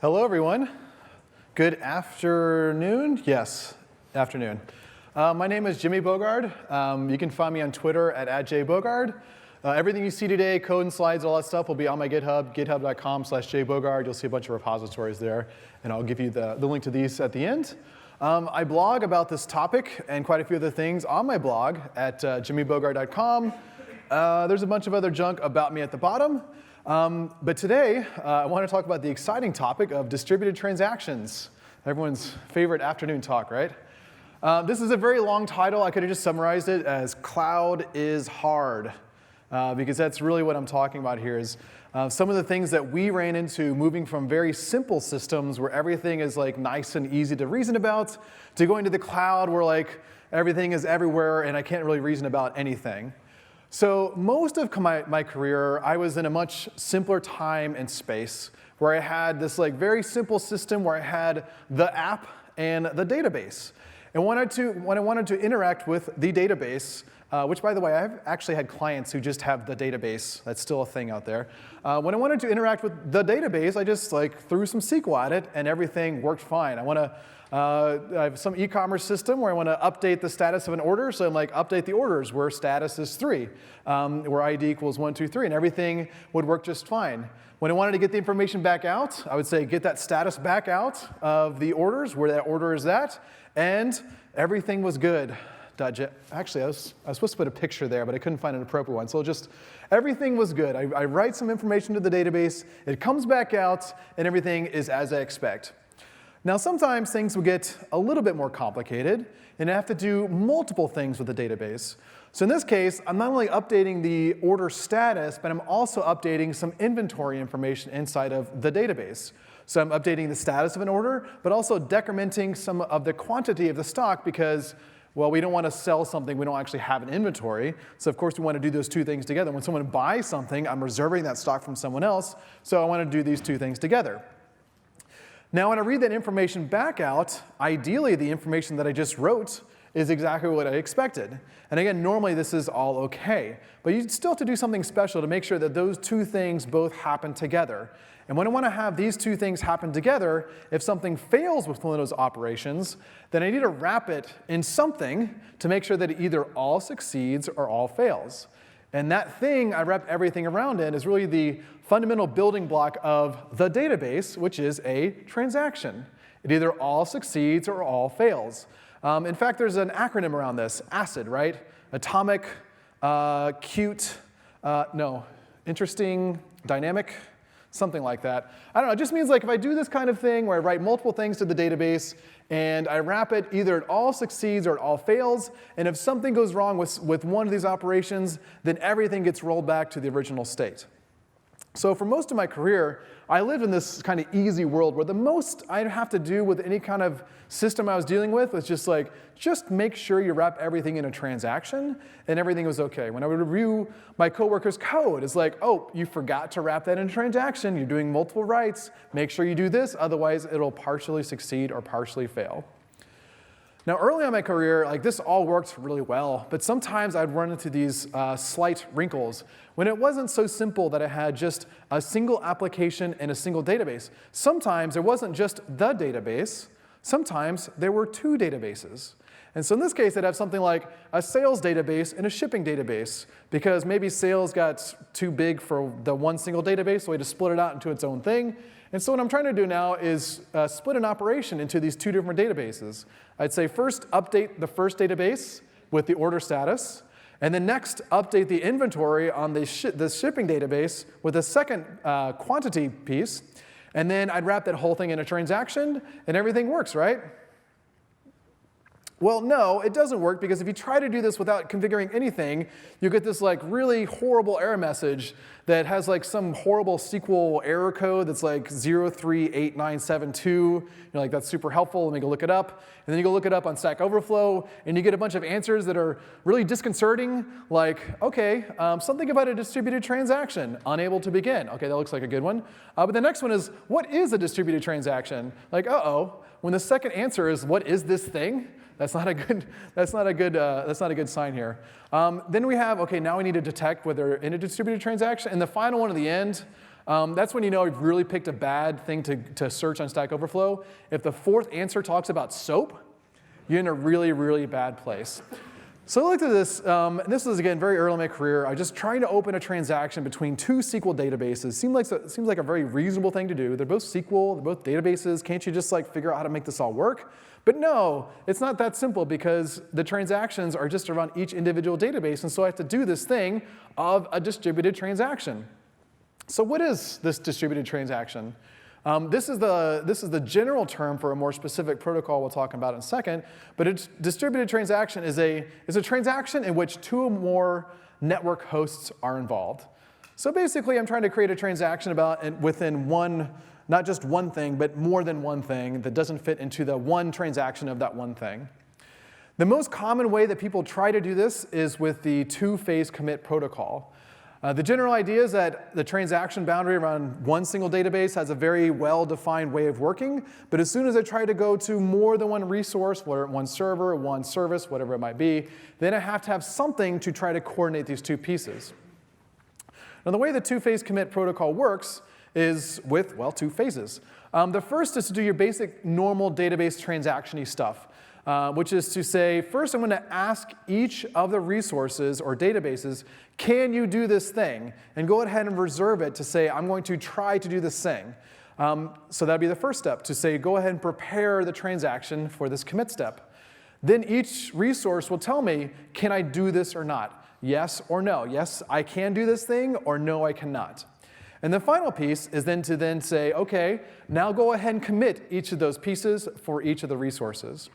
Hello, everyone. Good afternoon. Yes, afternoon. My name is Jimmy Bogard. You can find me on Twitter at @jbogard. Everything you see today, code and slides, all that stuff, will be on my GitHub, github.com/jbogard. You'll see a bunch of repositories there, and I'll give you the link to these at the end. I blog about this topic and quite a few other things on my blog at jimmybogard.com. There's a bunch of other junk about me at the bottom. But today, I want to talk about the exciting topic of distributed transactions. Everyone's favorite afternoon talk, right? This is a very long title. I could have just summarized it as Cloud is Hard, because that's really what I'm talking about here is some of the things that we ran into moving from very simple systems where everything is like nice and easy to reason about to going to the cloud where like everything is everywhere and I can't really reason about anything. So most of my career, I was in a much simpler time and space where I had this like very simple system where I had the app and the database. And when I wanted to interact with the database, which by the way, I've actually had clients who just have the database. That's still a thing out there. When I wanted to interact with the database, I just like threw some SQL at it and everything worked fine. I have some e-commerce system where I want to update the status of an order, so I'm like, update the orders where status is 3, where ID equals 1, 2, 3, and everything would work just fine. When I wanted to get the information back out, I would say, get that status back out of the orders, where that order is at, and everything was good. Actually, I was supposed to put a picture there, but I couldn't find an appropriate one. So just everything was good. I write some information to the database, it comes back out, and everything is as I expect. Now, sometimes things will get a little bit more complicated, and I have to do multiple things with the database. So in this case, I'm not only updating the order status, but I'm also updating some inventory information inside of the database. So I'm updating the status of an order, but also decrementing some of the quantity of the stock because, well, we don't want to sell something we don't actually have in inventory. So of course, we want to do those two things together. When someone buys something, I'm reserving that stock from someone else, so I want to do these two things together. Now, when I read that information back out, ideally the information that I just wrote is exactly what I expected. And again, normally this is all okay. But you still have to do something special to make sure that those two things both happen together. And when I want to have these two things happen together, if something fails with one of those operations, then I need to wrap it in something to make sure that it either all succeeds or all fails. And that thing I wrap everything around in is really the fundamental building block of the database, which is a transaction. It either all succeeds or all fails. In fact, there's an acronym around this, ACID, right? Atomic, cute, interesting, dynamic, something like that. I don't know, it just means like if I do this kind of thing where I write multiple things to the database and I wrap it, either it all succeeds or it all fails, and if something goes wrong with one of these operations, then everything gets rolled back to the original state. So for most of my career, I lived in this kind of easy world where the most I'd have to do with any kind of system I was dealing with was just like, just make sure you wrap everything in a transaction and everything was okay. When I would review my coworker's code, it's like, oh, you forgot to wrap that in a transaction. You're doing multiple writes. Make sure you do this, otherwise it'll partially succeed or partially fail. Now, early in my career, like this all worked really well, but sometimes I'd run into these slight wrinkles when it wasn't so simple that I had just a single application and a single database. Sometimes there wasn't just the database. Sometimes there were two databases. And so in this case, I'd have something like a sales database and a shipping database, because maybe sales got too big for the one single database, so we had to split it out into its own thing. And so what I'm trying to do now is split an operation into these two different databases. I'd say first update the first database with the order status, and then next update the inventory on the shipping database with a second quantity piece, and then I'd wrap that whole thing in a transaction, and everything works, right? Well, no, it doesn't work, because if you try to do this without configuring anything, you get this like really horrible error message that has like some horrible SQL error code that's like 038972. You're like, that's super helpful, let me go look it up. And then you go look it up on Stack Overflow, and you get a bunch of answers that are really disconcerting, like, okay, something about a distributed transaction, unable to begin. Okay, that looks like a good one. But the next one is, what is a distributed transaction? Like, uh-oh, when the second answer is, what is this thing? That's not a good sign here. Then we have, okay, now we need to detect whether in a distributed transaction. And the final one at the end, That's when you know you've really picked a bad thing to search on Stack Overflow. If the fourth answer talks about soap, you're in a really, really bad place. So I looked at this, and this was, again, very early in my career. I was just trying to open a transaction between two SQL databases. Seems like a very reasonable thing to do. They're both SQL, they're both databases. Can't you just figure out how to make this all work? But no, it's not that simple because the transactions are just around each individual database, and so I have to do this thing of a distributed transaction. So what is this distributed transaction? This is the general term for a more specific protocol we'll talk about in a second, but a distributed transaction is a transaction in which two or more network hosts are involved. So basically, I'm trying to create a transaction within one, not just one thing, but more than one thing that doesn't fit into the one transaction of that one thing. The most common way that people try to do this is with the two-phase commit protocol. The general idea is that the transaction boundary around one single database has a very well-defined way of working, but as soon as I try to go to more than one resource, whether one server, one service, whatever it might be, then I have to have something to try to coordinate these two pieces. Now, the way the two-phase commit protocol works is with, well, two phases. The first is to do your basic normal database transaction-y stuff. Which is to say, first I'm going to ask each of the resources or databases, can you do this thing? And go ahead and reserve it to say, I'm going to try to do this thing. So that'd be the first step, to say, go ahead and prepare the transaction for this commit step. Then each resource will tell me, can I do this or not? Yes or no. Yes, I can do this thing, or no, I cannot. And the final piece is then to say, OK, now go ahead and commit each of those pieces for each of the resources.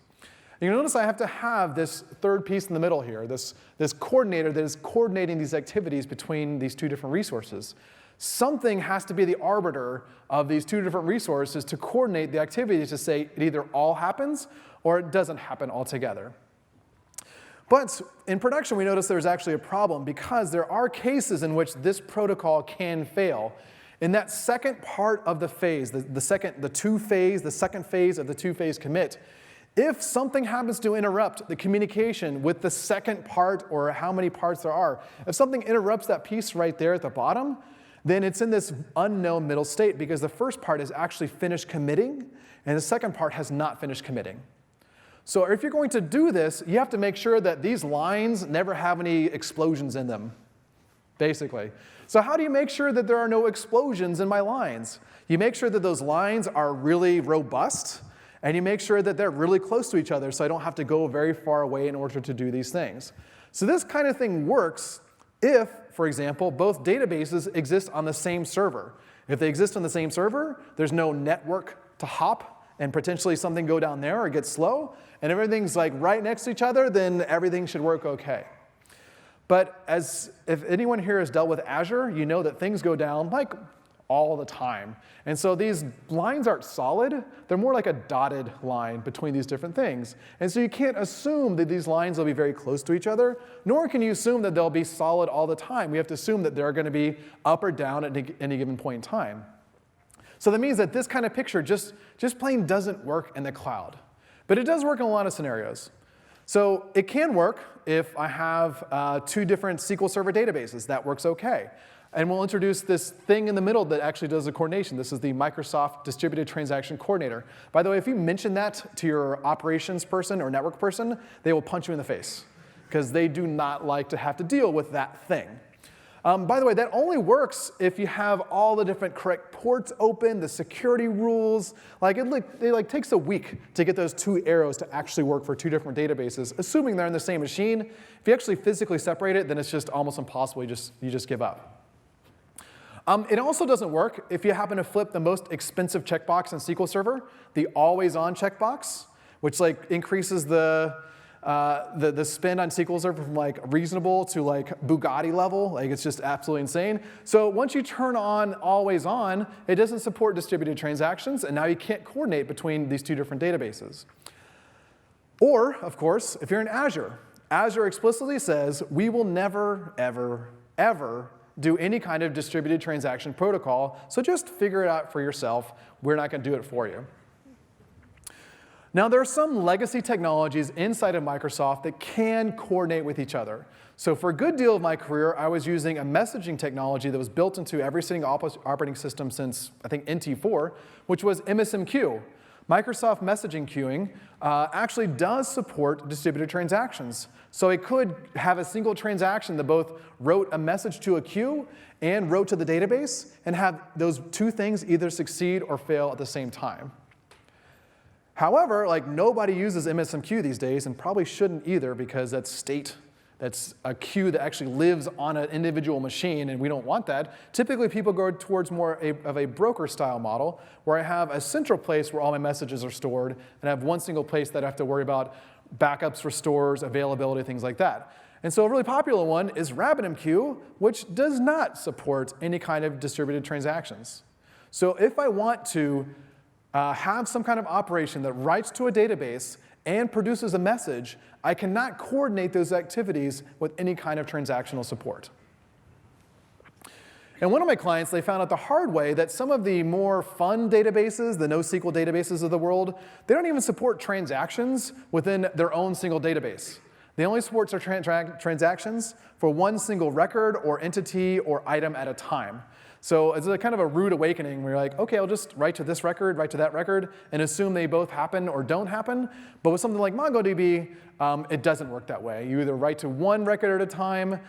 You notice I have to have this third piece in the middle here, this coordinator that is coordinating these activities between these two different resources. Something has to be the arbiter of these two different resources to coordinate the activities to say it either all happens or it doesn't happen altogether. But in production, we notice there's actually a problem because there are cases in which this protocol can fail. In that second part of the phase, the second phase of the two-phase commit, if something happens to interrupt the communication with the second part, or how many parts there are, if something interrupts that piece right there at the bottom, then it's in this unknown middle state because the first part is actually finished committing, and the second part has not finished committing. So if you're going to do this, you have to make sure that these lines never have any explosions in them, basically. So how do you make sure that there are no explosions in my lines? You make sure that those lines are really robust, and you make sure that they're really close to each other so I don't have to go very far away in order to do these things. So this kind of thing works if, for example, both databases exist on the same server. If they exist on the same server, there's no network to hop and potentially something go down there or get slow, and everything's right next to each other, then everything should work OK. But if anyone here has dealt with Azure, you know that things go down all the time. And so these lines aren't solid. They're more like a dotted line between these different things. And so you can't assume that these lines will be very close to each other, nor can you assume that they'll be solid all the time. We have to assume that they're going to be up or down at any given point in time. So that means that this kind of picture just plain doesn't work in the cloud. But it does work in a lot of scenarios. So it can work if I have two different SQL Server databases. That works OK. And we'll introduce this thing in the middle that actually does the coordination. This is the Microsoft Distributed Transaction Coordinator. By the way, if you mention that to your operations person or network person, they will punch you in the face, because they do not like to have to deal with that thing. By the way, that only works if you have all the different correct ports open, the security rules. It takes a week to get those two arrows to actually work for two different databases, assuming they're in the same machine. If you actually physically separate it, then it's just almost impossible. You just give up. It also doesn't work if you happen to flip the most expensive checkbox in SQL Server, the always-on checkbox, which increases the spend on SQL Server from reasonable to Bugatti level. It's just absolutely insane. So once you turn on always on, it doesn't support distributed transactions, and now you can't coordinate between these two different databases. Or, of course, if you're in Azure, Azure explicitly says we will never, ever, ever do any kind of distributed transaction protocol, so just figure it out for yourself. We're not going to do it for you. Now, there are some legacy technologies inside of Microsoft that can coordinate with each other. So for a good deal of my career, I was using a messaging technology that was built into every single operating system since, I think, NT4, which was MSMQ. Microsoft Messaging Queuing actually does support distributed transactions. So it could have a single transaction that both wrote a message to a queue and wrote to the database, and have those two things either succeed or fail at the same time. However, like, nobody uses MSMQ these days, and probably shouldn't either, because that's state. That's a queue that actually lives on an individual machine, and we don't want that. Typically, people go towards more of a broker-style model, where I have a central place where all my messages are stored, and I have one single place that I have to worry about backups, restores, availability, things like that. And so a really popular one is RabbitMQ, which does not support any kind of distributed transactions. So if I want to have some kind of operation that writes to a database and produces a message, I cannot coordinate those activities with any kind of transactional support. And one of my clients, they found out the hard way that some of the more fun databases, the NoSQL databases of the world, they don't even support transactions within their own single database. They only support transactions for one single record or entity or item at a time. So it's a kind of a rude awakening where you're like, OK, I'll just write to this record, write to that record, and assume they both happen or don't happen. But with something like MongoDB, it doesn't work that way. You either write to one record at a time,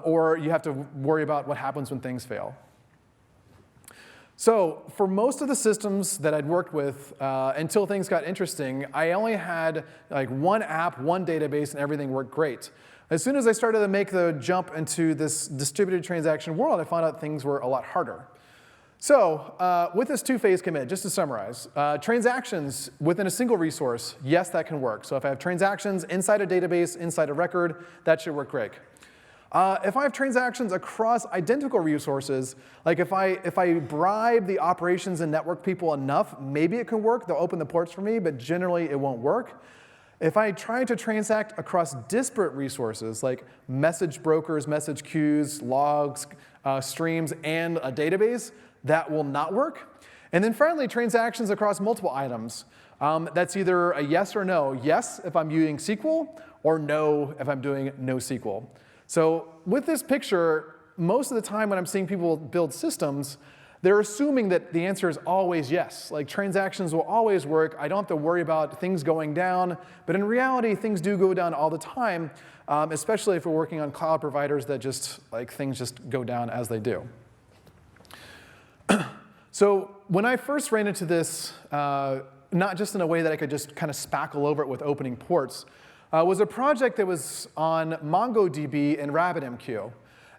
or you have to worry about what happens when things fail. So for most of the systems that I'd worked with, until things got interesting, I only had like one app, one database, and everything worked great. As soon as I started to make the jump into this distributed transaction world, I found out things were a lot harder. So with this two-phase commit, just to summarize, transactions within a single resource, yes, that can work. So if I have transactions inside a database, inside a record, that should work great. If I have transactions across identical resources, like if I bribe the operations and network people enough, maybe it can work. They'll open the ports for me, but generally it won't work. If I try to transact across disparate resources, like message brokers, message queues, logs, streams, and a database, that will not work. And then finally, transactions across multiple items. That's either a yes or no. Yes if I'm using SQL, or no if I'm doing NoSQL. So with this picture, most of the time when I'm seeing people build systems, they're assuming that the answer is always yes. Like, transactions will always work. I don't have to worry about things going down. But in reality, things do go down all the time, especially if we're working on cloud providers that just, like, things just go down as they do. So when I first ran into this, not just in a way that I could just kind of spackle over it with opening ports, was a project that was on MongoDB and RabbitMQ.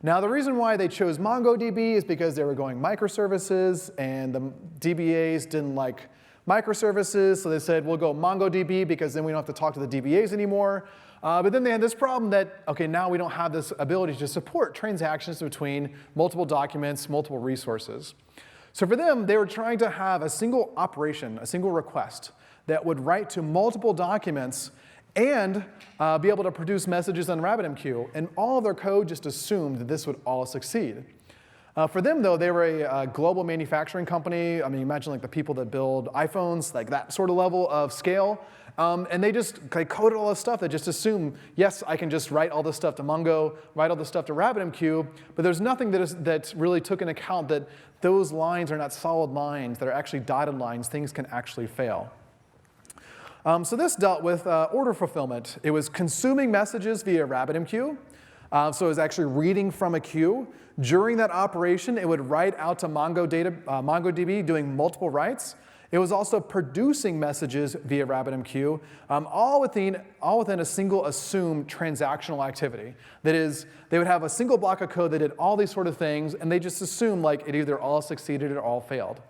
Now, the reason why they chose MongoDB is because they were going microservices, and the DBAs didn't like microservices, so they said, we'll go MongoDB because then we don't have to talk to the DBAs anymore. But then they had this problem that, OK, now we don't have this ability to support transactions between multiple documents, multiple resources. So for them, they were trying to have a single operation, a single request, that would write to multiple documents and be able to produce messages on RabbitMQ. And all of their code just assumed that this would all succeed. For them, though, they were a global manufacturing company. I mean, imagine like the people that build iPhones, like that sort of level of scale. And they just coded all this stuff. They just assume, yes, I can just write all this stuff to Mongo, write all this stuff to RabbitMQ. But there's nothing that really took into account that those lines are not solid lines, that are actually dotted lines. Things can actually fail. So this dealt with order fulfillment. It was consuming messages via RabbitMQ. So it was actually reading from a queue. During that operation, it would write out to MongoDB, doing multiple writes. It was also producing messages via RabbitMQ, all within a single assumed transactional activity. That is, they would have a single block of code that did all these sort of things, and they just assumed like it either all succeeded or all failed.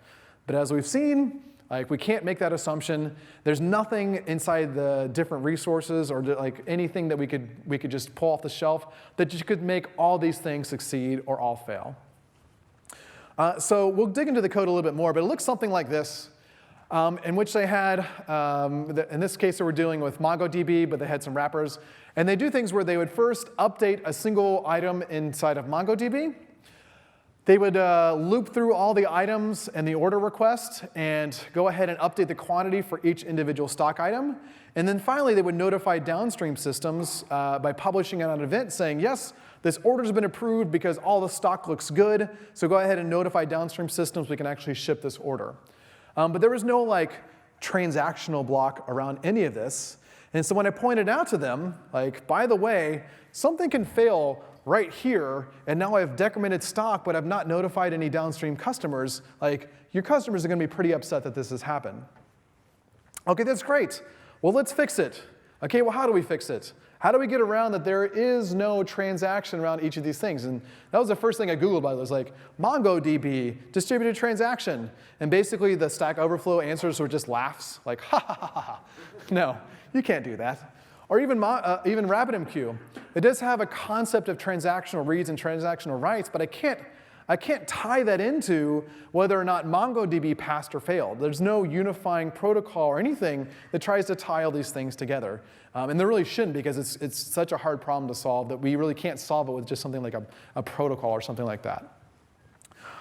But as we've seen, like, we can't make that assumption. There's nothing inside the different resources or like anything that we could just pull off the shelf that you could make all these things succeed or all fail. So we'll dig into the code a little bit more, but it looks something like this, in which they had, in this case, they were dealing with MongoDB, but they had some wrappers. And they do things where they would first update a single item inside of MongoDB. They would loop through all the items and the order request and go ahead and update the quantity for each individual stock item. And then finally, they would notify downstream systems by publishing an event saying, yes, this order's been approved because all the stock looks good, so go ahead and notify downstream systems we can actually ship this order. But there was no like transactional block around any of this. And so when I pointed out to them, like, by the way, something can fail right here, and now I have decremented stock, but I've not notified any downstream customers, like, your customers are going to be pretty upset that this has happened. OK, that's great. Well, let's fix it. OK, well, how do we fix it? How do we get around that there is no transaction around each of these things? And that was the first thing I Googled about it. It was like, MongoDB, distributed transaction. And basically, the Stack Overflow answers were just laughs, like, ha, ha, ha, ha. No, you can't do that. Or even RabbitMQ. It does have a concept of transactional reads and transactional writes, but I can't tie that into whether or not MongoDB passed or failed. There's no unifying protocol or anything that tries to tie all these things together. And there really shouldn't, because it's such a hard problem to solve that we really can't solve it with just something like a protocol or something like that.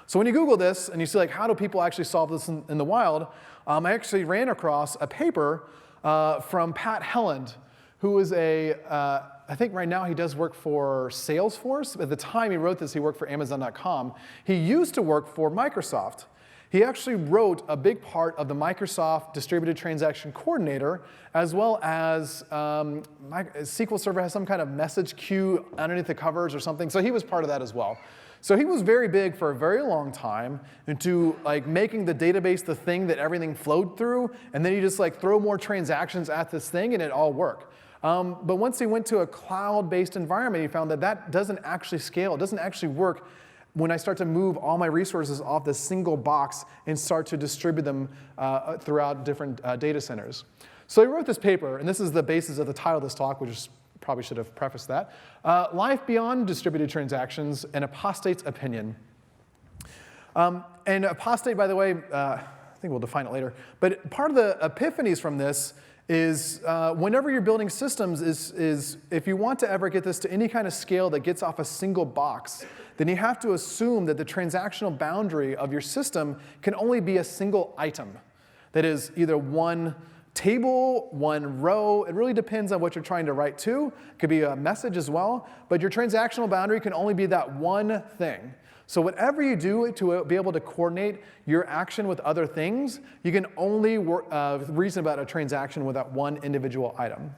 So when you Google this and you see, like, how do people actually solve this in the wild, I actually ran across a paper from Pat Helland, who is I think right now he does work for Salesforce. At the time he wrote this, he worked for Amazon.com. He used to work for Microsoft. He actually wrote a big part of the Microsoft Distributed Transaction Coordinator, as well as SQL Server has some kind of message queue underneath the covers or something. So he was part of that as well. So he was very big for a very long time into like making the database the thing that everything flowed through, and then you just like throw more transactions at this thing and it all worked. But once he went to a cloud-based environment, he found that that doesn't actually scale. It doesn't actually work when I start to move all my resources off this single box and start to distribute them throughout different data centers. So he wrote this paper, and this is the basis of the title of this talk, which is probably should have prefaced that. Life Beyond Distributed Transactions, an Apostate's Opinion. And apostate, by the way, I think we'll define it later, but part of the epiphanies from this is whenever you're building systems is if you want to ever get this to any kind of scale that gets off a single box, then you have to assume that the transactional boundary of your system can only be a single item. That is either one table, one row. It really depends on what you're trying to write to. It could be a message as well. But your transactional boundary can only be that one thing. So whatever you do to be able to coordinate your action with other things, you can only reason about a transaction with that one individual item.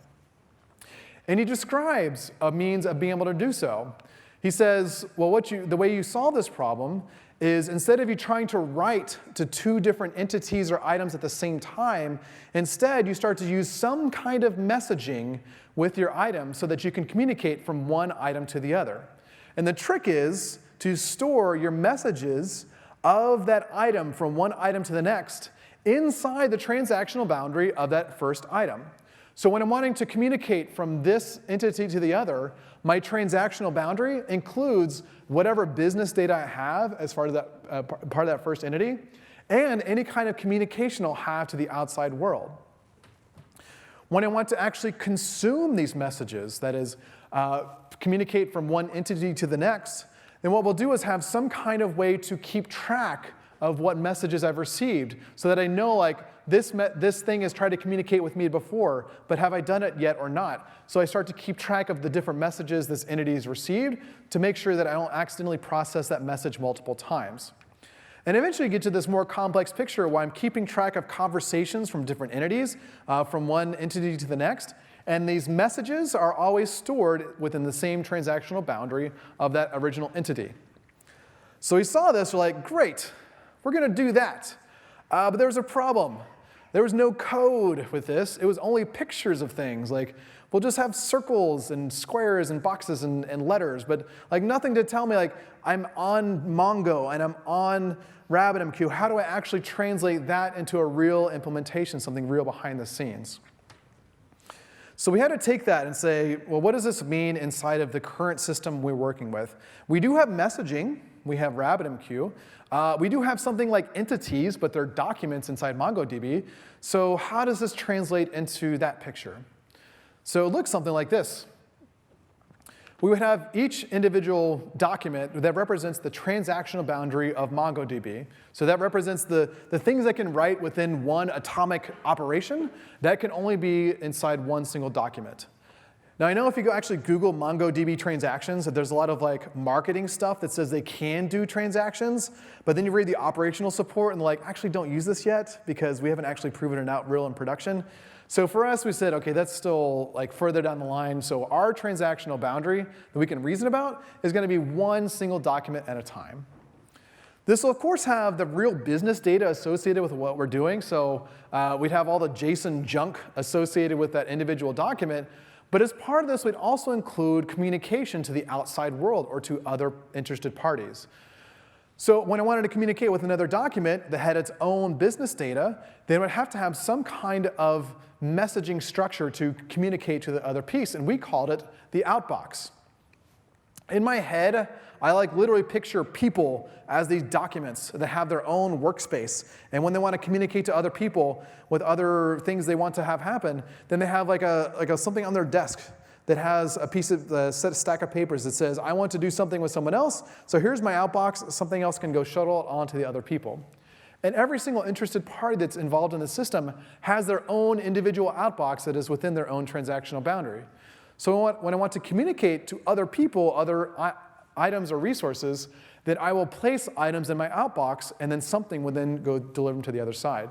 And he describes a means of being able to do so. He says, well, the way you solve this problem is instead of you trying to write to two different entities or items at the same time, instead you start to use some kind of messaging with your item so that you can communicate from one item to the other. And the trick is to store your messages of that item from one item to the next inside the transactional boundary of that first item. So when I'm wanting to communicate from this entity to the other, my transactional boundary includes whatever business data I have as far as that part of that first entity, and any kind of communication I'll have to the outside world. When I want to actually consume these messages, that is, communicate from one entity to the next, then what we'll do is have some kind of way to keep track of what messages I've received so that I know, like, this thing has tried to communicate with me before, but have I done it yet or not? So I start to keep track of the different messages this entity has received to make sure that I don't accidentally process that message multiple times. And eventually get to this more complex picture where I'm keeping track of conversations from different entities, from one entity to the next. And these messages are always stored within the same transactional boundary of that original entity. So we saw this, we're like, great, we're going to do that. But there was a problem. There was no code with this. It was only pictures of things. Like, we'll just have circles and squares and boxes and letters, but like nothing to tell me, like, I'm on Mongo and I'm on RabbitMQ. How do I actually translate that into a real implementation, something real behind the scenes? So we had to take that and say, well, what does this mean inside of the current system we're working with? We do have messaging. We have RabbitMQ. We do have something like entities, but they're documents inside MongoDB. So how does this translate into that picture? So it looks something like this. we would have each individual document that represents the transactional boundary of MongoDB. So that represents the things that can write within one atomic operation that can only be inside one single document. Now, I know if you go actually Google MongoDB transactions, that there's a lot of like marketing stuff that says they can do transactions, but then you read the operational support and like, actually don't use this yet because we haven't actually proven it out real in production. So for us, we said, okay, that's still like further down the line. So our transactional boundary that we can reason about is going to be one single document at a time. This will, of course, have the real business data associated with what we're doing. So we'd have all the JSON junk associated with that individual document. But as part of this, we'd also include communication to the outside world or to other interested parties. So when I wanted to communicate with another document that had its own business data, then it would have to have some kind of messaging structure to communicate to the other piece, and we called it the outbox. In my head, I like literally picture people as these documents that have their own workspace, and when they want to communicate to other people with other things they want to have happen, then they have like a something on their desk that has a piece of the stack of papers that says, I want to do something with someone else, so here's my outbox, something else can go shuttle it on to the other people. And every single interested party that's involved in the system has their own individual outbox that is within their own transactional boundary. So when I want to communicate to other people, other items or resources, then I will place items in my outbox, and then something will then go deliver them to the other side.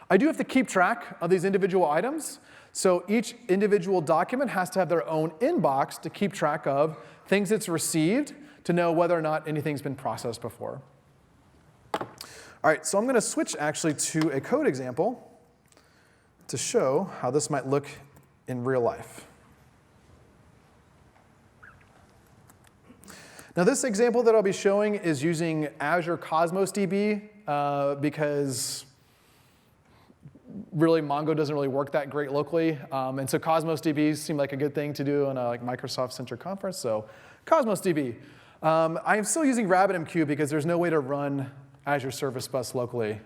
I do have to keep track of these individual items. So each individual document has to have their own inbox to keep track of things it's received to know whether or not anything's been processed before. All right, so I'm going to switch actually to a code example to show how this might look in real life. Now this example that I'll be showing is using Azure Cosmos DB because really Mongo doesn't really work that great locally. And so Cosmos DB seemed like a good thing to do on a like Microsoft-centric conference, so Cosmos DB. I am still using RabbitMQ because there's no way to run Azure Service Bus locally.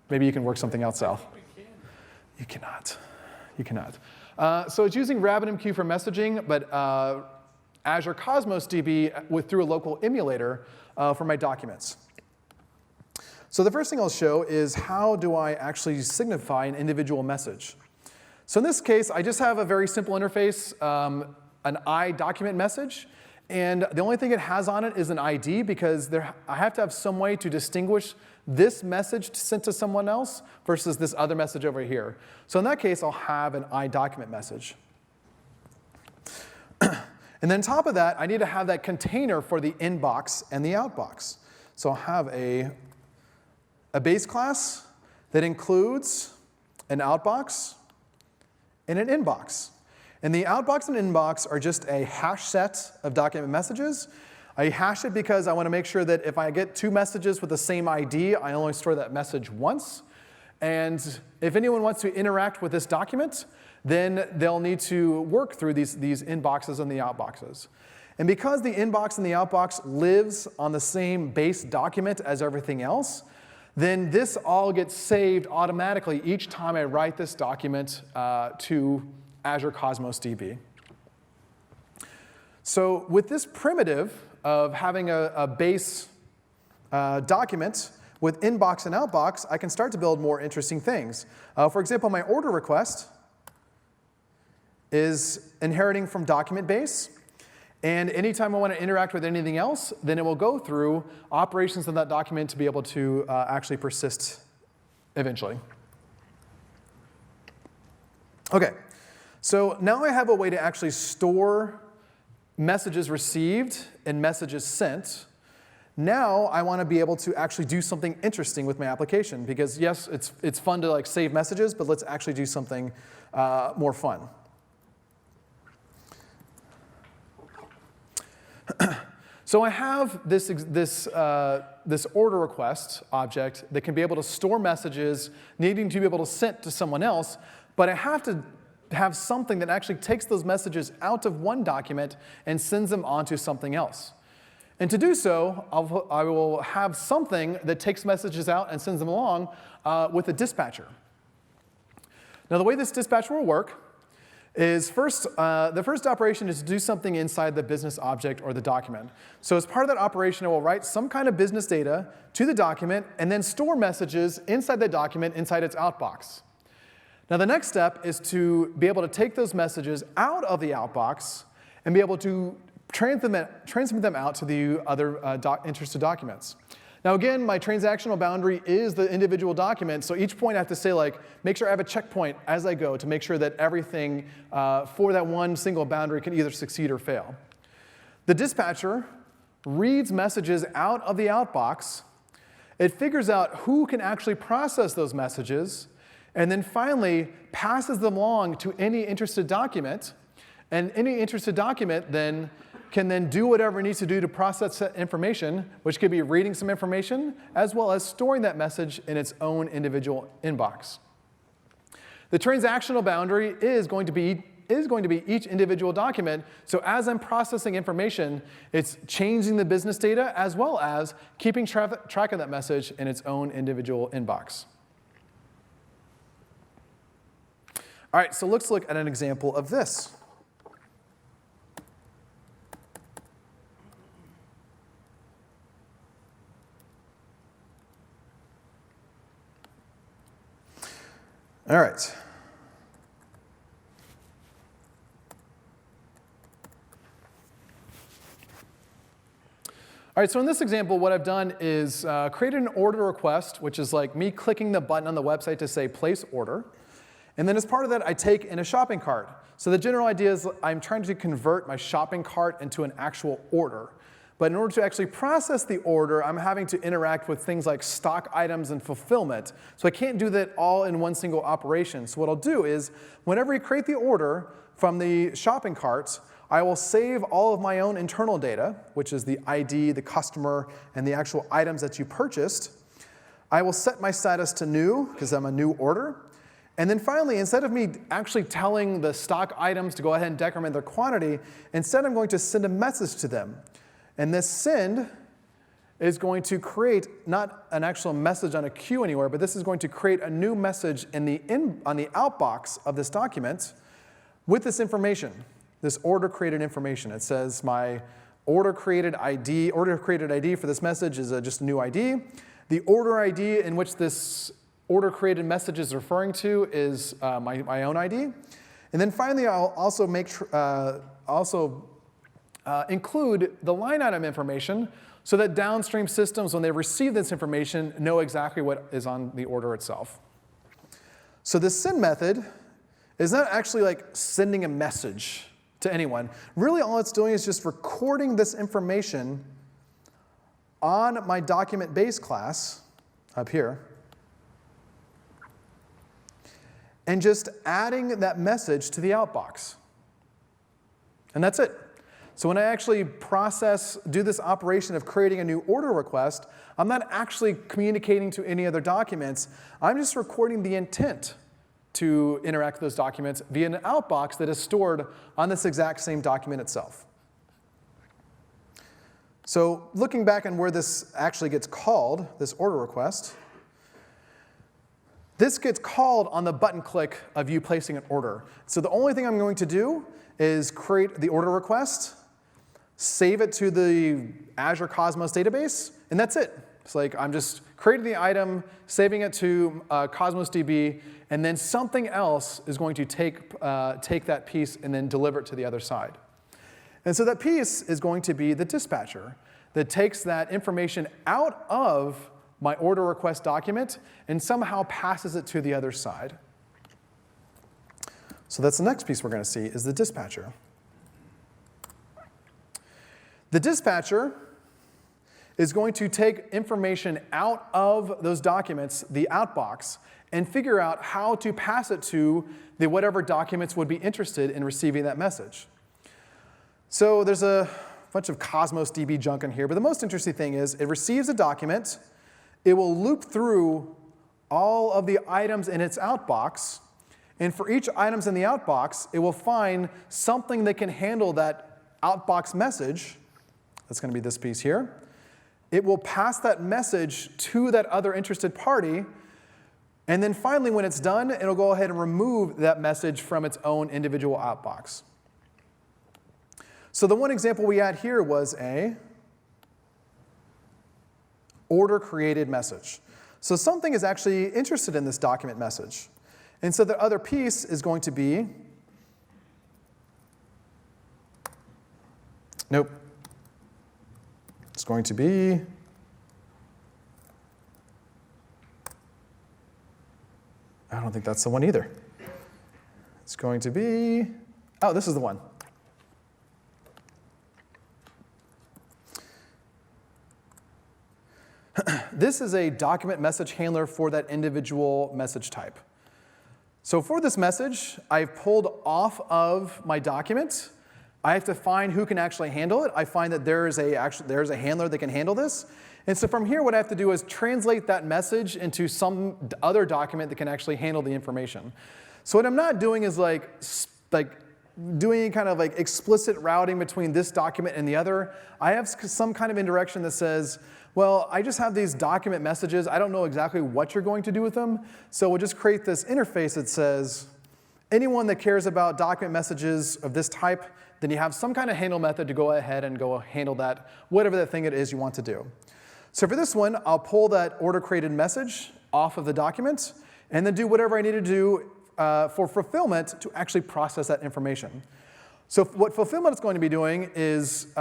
Maybe you can work something out, Sal. You cannot. You cannot. So it's using RabbitMQ for messaging, but Azure Cosmos DB through a local emulator for my documents. So the first thing I'll show is how do I actually signify an individual message. So in this case, I just have a very simple interface, an iDocument message. And the only thing it has on it is an ID because I have to have some way to distinguish this message sent to someone else versus this other message over here. So in that case, I'll have an iDocument message. And then on top of that, I need to have that container for the inbox and the outbox. So I'll have a base class that includes an outbox and an inbox. And the outbox and inbox are just a hash set of document messages. I hash it because I want to make sure that if I get two messages with the same ID, I only store that message once. And if anyone wants to interact with this document, then they'll need to work through these inboxes and the outboxes. And because the inbox and the outbox lives on the same base document as everything else, then this all gets saved automatically each time I write this document to Azure Cosmos DB. So with this primitive of having a base document with inbox and outbox, I can start to build more interesting things. For example, my order request is inheriting from document base. And anytime I want to interact with anything else, then it will go through operations in that document to be able to actually persist eventually. OK, so now I have a way to actually store messages received and messages sent. Now I want to be able to actually do something interesting with my application. Because yes, it's fun to like save messages, but let's actually do something more fun. So I have this order request object that can be able to store messages needing to be able to send to someone else, but I have to have something that actually takes those messages out of one document and sends them onto something else. And to do so, I will have something that takes messages out and sends them along with a dispatcher. Now the way this dispatcher will work is first, the first operation is to do something inside the business object or the document. So as part of that operation, I will write some kind of business data to the document and then store messages inside the document inside its outbox. Now the next step is to be able to take those messages out of the outbox and be able to transmit them out to the other interested documents. Now again, my transactional boundary is the individual document, so each point I have to say, like, make sure I have a checkpoint as I go to make sure that everything for that one single boundary can either succeed or fail. The dispatcher reads messages out of the outbox. It figures out who can actually process those messages, and then finally passes them along to any interested document, and any interested document then can then do whatever it needs to do to process that information, which could be reading some information, as well as storing that message in its own individual inbox. The transactional boundary is going to be each individual document, so as I'm processing information, it's changing the business data as well as keeping track of that message in its own individual inbox. All right, so let's look at an example of this. All right. All right, so in this example, what I've done is created an order request, which is like me clicking the button on the website to say place order. And then as part of that, I take in a shopping cart. So the general idea is I'm trying to convert my shopping cart into an actual order. But in order to actually process the order, I'm having to interact with things like stock items and fulfillment. So I can't do that all in one single operation. So what I'll do is, whenever you create the order from the shopping cart, I will save all of my own internal data, which is the ID, the customer, and the actual items that you purchased. I will set my status to new, because I'm a new order. And then finally, instead of me actually telling the stock items to go ahead and decrement their quantity, instead I'm going to send a message to them. And this send is going to create not an actual message on a queue anywhere, but this is going to create a new message on the outbox of this document with this information, this order created information. It says my order created ID for this message is just a new ID. The order ID in which this order created message is referring to is my own ID. And then finally, I'll also include the line item information so that downstream systems, when they receive this information, know exactly what is on the order itself. So this send method is not actually like sending a message to anyone. Really, all it's doing is just recording this information on my document base class up here and just adding that message to the outbox. And that's it. So when I actually do this operation of creating a new order request, I'm not actually communicating to any other documents. I'm just recording the intent to interact with those documents via an outbox that is stored on this exact same document itself. So looking back on where this actually gets called, this order request, this gets called on the button click of you placing an order. So the only thing I'm going to do is create the order request, save it to the Azure Cosmos database, and that's it. It's like I'm just creating the item, saving it to Cosmos DB, and then something else is going to take that piece and then deliver it to the other side. And so that piece is going to be the dispatcher that takes that information out of my order request document and somehow passes it to the other side. So that's the next piece we're going to see is the dispatcher. The dispatcher is going to take information out of those documents, the outbox, and figure out how to pass it to the whatever documents would be interested in receiving that message. So there's a bunch of Cosmos DB junk in here, but the most interesting thing is it receives a document, it will loop through all of the items in its outbox, and for each items in the outbox, it will find something that can handle that outbox message. That's going to be this piece here. It will pass that message to that other interested party, And then finally, when it's done, it'll go ahead and remove that message from its own individual outbox. So the one example we had here was a order created message. So something is actually interested in this document message. And so the other piece is going to be, nope. It's going to be, I don't think that's the one either. It's going to be, oh, this is the one. This is a document message handler for that individual message type. So for this message, I've pulled off of my document. I have to find who can actually handle it. I find that there's a handler that can handle this. And so from here, what I have to do is translate that message into some other document that can actually handle the information. So what I'm not doing is like doing kind of like explicit routing between this document and the other. I have some kind of indirection that says, well, I just have these document messages. I don't know exactly what you're going to do with them. So we'll just create this interface that says, anyone that cares about document messages of this type, then you have some kind of handle method to go ahead and go handle that, whatever that thing it is you want to do. So for this one, I'll pull that order created message off of the document and then do whatever I need to do for fulfillment to actually process that information. So what fulfillment is going to be doing is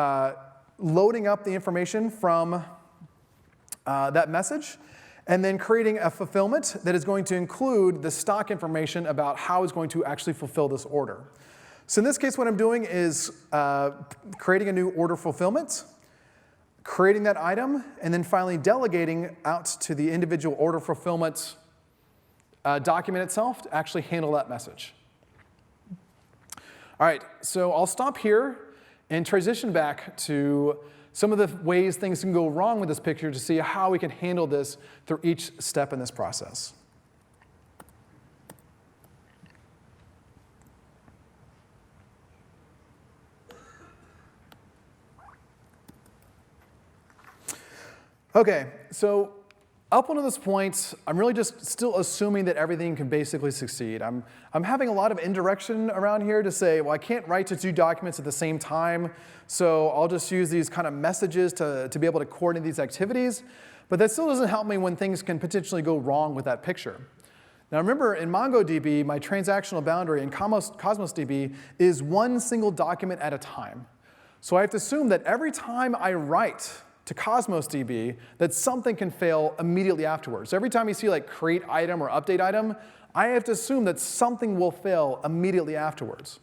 loading up the information from that message, and then creating a fulfillment that is going to include the stock information about how it's going to actually fulfill this order. So in this case, what I'm doing is creating a new order fulfillment, creating that item, and then finally delegating out to the individual order fulfillment document itself to actually handle that message. All right, so I'll stop here and transition back to some of the ways things can go wrong with this picture to see how we can handle this through each step in this process. Okay, so up until this point, I'm really just still assuming that everything can basically succeed. I'm having a lot of indirection around here to say, well, I can't write to 2 documents at the same time, so I'll just use these kind of messages to be able to coordinate these activities. But that still doesn't help me when things can potentially go wrong with that picture. Now remember, in MongoDB, my transactional boundary in Cosmos DB is one single document at a time. So I have to assume that every time I write to Cosmos DB, that something can fail immediately afterwards. So every time you see like create item or update item, I have to assume that something will fail immediately afterwards.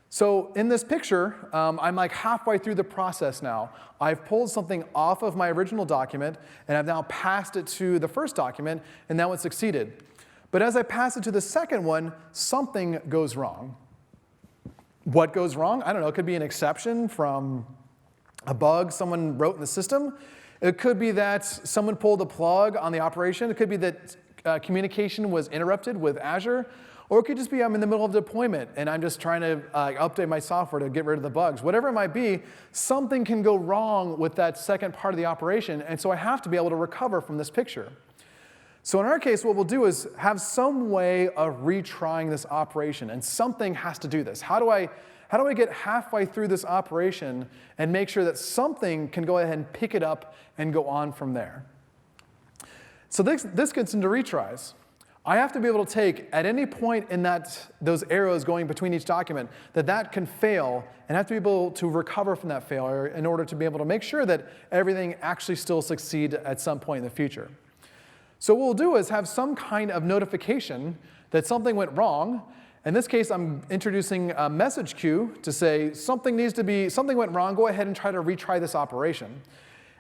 So in this picture, I'm like halfway through the process now. I've pulled something off of my original document, and I've now passed it to the first document, and now it's succeeded. But as I pass it to the second one, something goes wrong. What goes wrong? I don't know. It could be an exception from a bug someone wrote in the system. It could be that someone pulled a plug on the operation. It could be that communication was interrupted with Azure. Or it could just be I'm in the middle of deployment and I'm just trying to update my software to get rid of the bugs. Whatever it might be, something can go wrong with that second part of the operation, and so I have to be able to recover from this picture. So in our case, what we'll do is have some way of retrying this operation, and something has to do this. How do I get halfway through this operation and make sure that something can go ahead and pick it up and go on from there? So this gets into retries. I have to be able to take, at any point in those arrows going between each document, that can fail, and have to be able to recover from that failure in order to be able to make sure that everything actually still succeeds at some point in the future. So what we'll do is have some kind of notification that something went wrong. In this case, I'm introducing a message queue to say something went wrong, go ahead and try to retry this operation.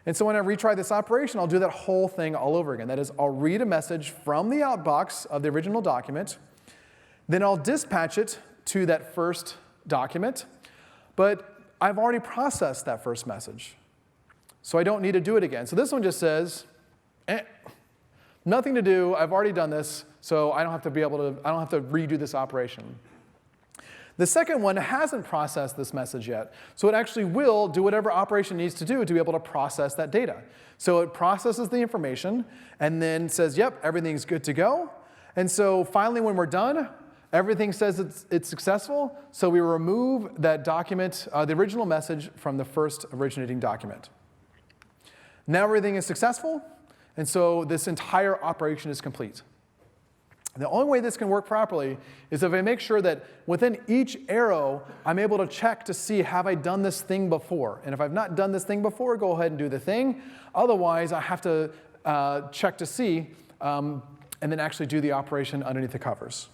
And so when I retry this operation, I'll do that whole thing all over again. That is, I'll read a message from the outbox of the original document, then I'll dispatch it to that first document, but I've already processed that first message, so I don't need to do it again. So this one just says, nothing to do, I've already done this, so I don't have to redo this operation. The second one hasn't processed this message yet. So it actually will do whatever operation it needs to do to be able to process that data. So it processes the information and then says, yep, everything's good to go. And so finally, when we're done, everything says it's successful. So we remove that document, the original message, from the first originating document. Now everything is successful. And so this entire operation is complete. The only way this can work properly is if I make sure that within each arrow, I'm able to check to see, have I done this thing before? And if I've not done this thing before, go ahead and do the thing. Otherwise, I have to check to see and then actually do the operation underneath the covers.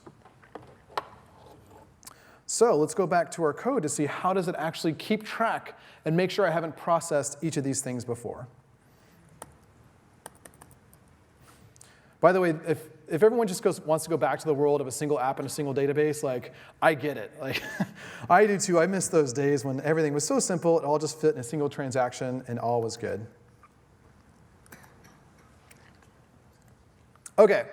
So let's go back to our code to see how does it actually keep track and make sure I haven't processed each of these things before. By the way, if everyone just wants to go back to the world of a single app and a single database, like, I get it. Like, I do too. I miss those days when everything was so simple, it all just fit in a single transaction, and all was good. OK.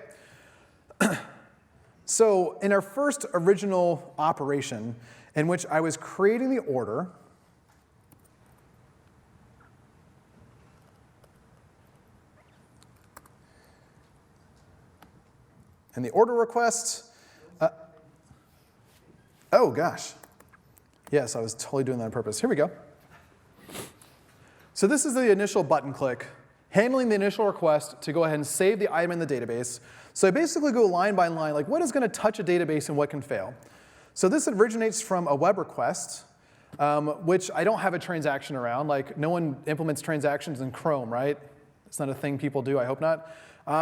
So in our first original operation, in which I was creating the order, and the order request, oh gosh. Yes, I was totally doing that on purpose. Here we go. So this is the initial button click, handling the initial request to go ahead and save the item in the database. So I basically go line by line, like what is going to touch a database and what can fail. So this originates from a web request, which I don't have a transaction around. Like, no one implements transactions in Chrome, right? It's not a thing people do, I hope not.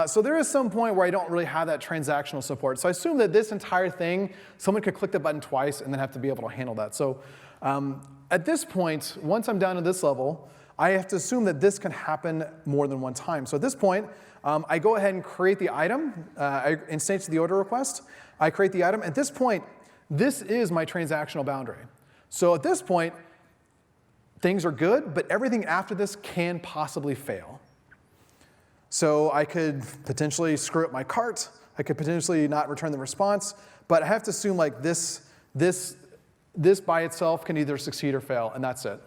So there is some point where I don't really have that transactional support. So I assume that this entire thing, someone could click the button twice and then have to be able to handle that. So at this point, once I'm down to this level, I have to assume that this can happen more than one time. So at this point, I go ahead and create the item. I instantiate the order request. I create the item. At this point, this is my transactional boundary. So at this point, things are good, but everything after this can possibly fail. So I could potentially screw up my cart. I could potentially not return the response. But I have to assume like this by itself can either succeed or fail, and that's it.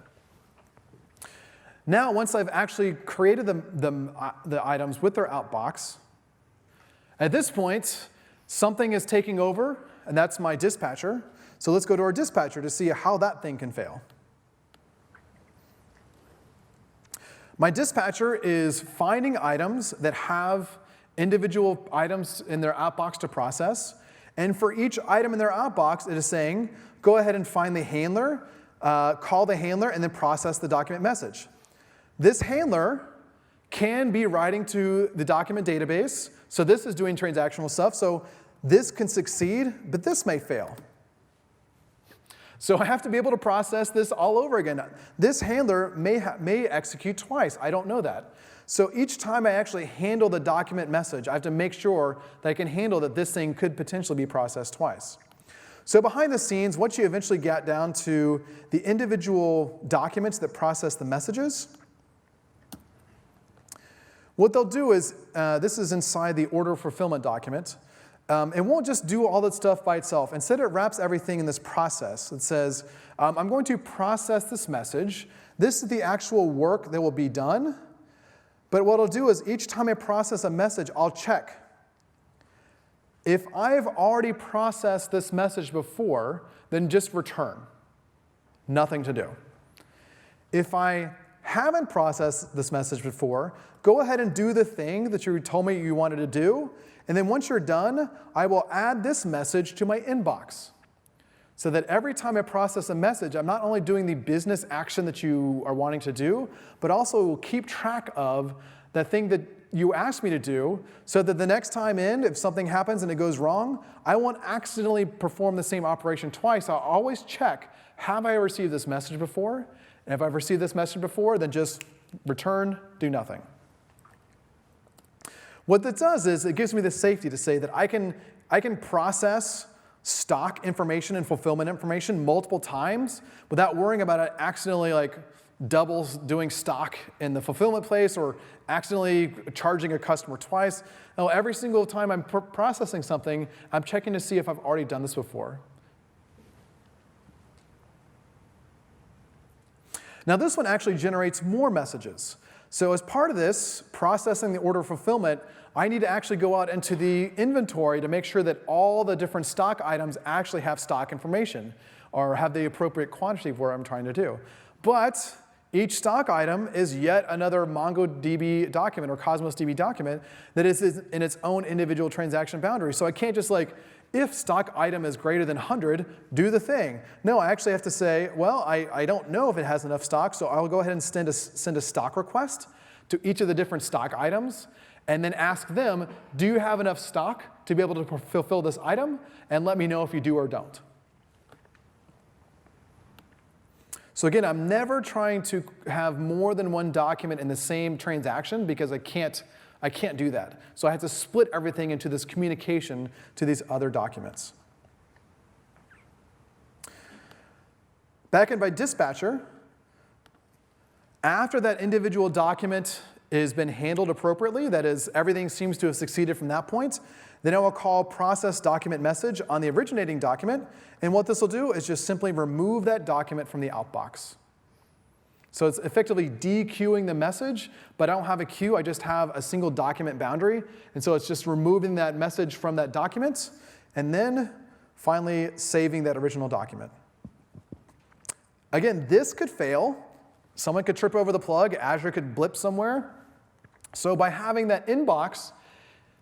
Now, once I've actually created the items with their outbox, at this point, something is taking over, and that's my dispatcher. So let's go to our dispatcher to see how that thing can fail. My dispatcher is finding items that have individual items in their outbox to process. And for each item in their outbox, it is saying, go ahead and find the handler, call the handler, and then process the document message. This handler can be writing to the document database. So this is doing transactional stuff. So this can succeed, but this may fail. So I have to be able to process this all over again. This handler may execute twice. I don't know that. So each time I actually handle the document message, I have to make sure that I can handle that this thing could potentially be processed twice. So behind the scenes, once you eventually get down to the individual documents that process the messages, what they'll do is, this is inside the order fulfillment document. It won't just do all that stuff by itself. Instead, it wraps everything in this process. It says, I'm going to process this message. This is the actual work that will be done. But what I'll do is each time I process a message, I'll check. If I've already processed this message before, then just return. Nothing to do. If I haven't processed this message before, go ahead and do the thing that you told me you wanted to do. And then once you're done, I will add this message to my inbox. So that every time I process a message, I'm not only doing the business action that you are wanting to do, but also will keep track of the thing that you asked me to do, so that the next time in, if something happens and it goes wrong, I won't accidentally perform the same operation twice. I'll always check, have I received this message before? And if I've received this message before, then just return, do nothing. What that does is it gives me the safety to say that I can process stock information and fulfillment information multiple times without worrying about it accidentally like doubles doing stock in the fulfillment place or accidentally charging a customer twice. No, every single time I'm processing something, I'm checking to see if I've already done this before. Now this one actually generates more messages. So as part of this, processing the order fulfillment, I need to actually go out into the inventory to make sure that all the different stock items actually have stock information or have the appropriate quantity for what I'm trying to do. But each stock item is yet another MongoDB document or Cosmos DB document that is in its own individual transaction boundary. So I can't just like, if stock item is greater than 100, do the thing. No, I actually have to say, well, I don't know if it has enough stock, so I'll go ahead and send a stock request to each of the different stock items, and then ask them, do you have enough stock to be able to fulfill this item? And let me know if you do or don't. So again, I'm never trying to have more than one document in the same transaction because I can't do that. So I have to split everything into this communication to these other documents. Backend by dispatcher, after that individual document has been handled appropriately, that is, everything seems to have succeeded from that point, then I will call process document message on the originating document. And what this will do is just simply remove that document from the outbox. So it's effectively dequeuing the message, but I don't have a queue. I just have a single document boundary. And so it's just removing that message from that document, and then finally saving that original document. Again, this could fail. Someone could trip over the plug. Azure could blip somewhere. So by having that inbox